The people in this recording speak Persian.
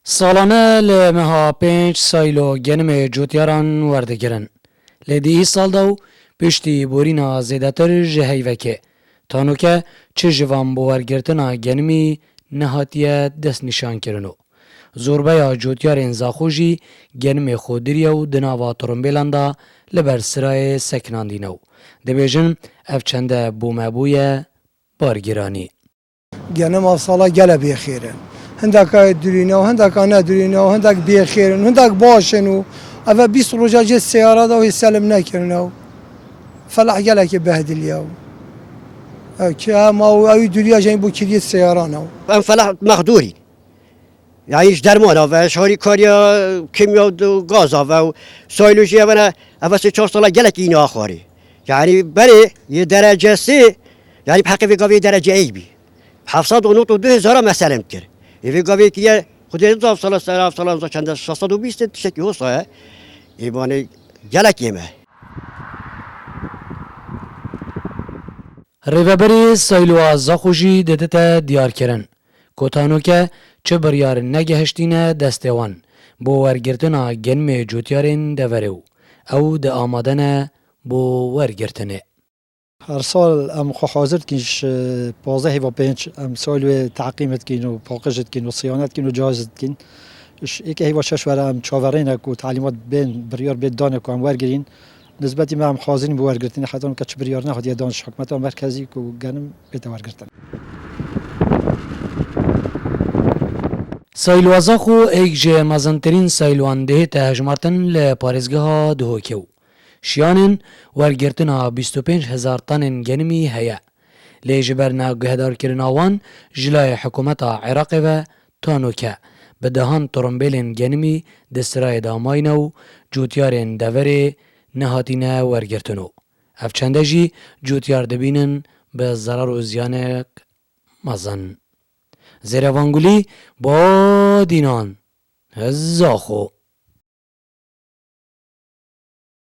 سالانه لمها 5 سایلو گنم جوتیاران وردگرن. لدی سال دو پشتی بورینا زیدتر جهیوکه. تانو که چه جوان بوارگرتنا گنمی نهاتیه دست نشان کرنو. زوربه یا جوتیارین زاخوشی گنم خودری و دناوا ترمبیلاندا لبر سرای سکناندینو. دبیجن افچنده بومبوی بارگرانی. گنم سالا گله بخیره. هندک درینه و هندک ندرینه و هندک بخیرن و هندک باشن و اول 20 روزه جت سیاره دا و سلم نکردن و فلح گله که بهدلیه و که ما اوی دنیا جای بو کلیه سیاره نو. ام فلاح مقدوری يعني ايش درمانه و شهری کاریا کیمیا و گازا و سایلوژی و نه اول 4 سال گلک این آخری يعني برای یه درجه سه يعني بحق في قوي درجه ای بی 792,000 مثلا کرد في قوي که خودی دو سال چند 620 تشکی هست ایوان گلک یمه ریوبری سایلو زاخوشی ددتا دیار کرن. کتانو که چه بریار نگهشتینه دستوان بو ورگرتنا گنم جوتیارین دورو او ده آمادنه بو ورگرتنه. هر سال ام خو حاضر کیش 15 و 5 ام سال تعقیمت کین و پاکجت کین و صیانت کین و جهازت کین اش یکی هیوا شش ورم چاورین کو تعلیمات بین بریار بید دانه کو ام ورگرین نسبتی ما ام حاضرین بو ورگرتن حتی که چه بریار نه هدیه دانش حکومت مرکزی کو گنم بیت ورگرتن سایلو زاخو ایک جه مزنترین سایلوان ده تهجمارتن لپارزگاه دهوکیو. شیانن ورگرتنا 25,000 تن گنمی هیا. لیجبر ناگهدار کرناوان جلای حکومت عراق و تانوکه بدهان ترمبیلن گنمی دسترای داماینو جوتیارن دوره نهاتینه ورگرتنو. افچنده جی جوتیار دبینن به ضرر و زیانک مزن. زیروانگولی با دینان زاخو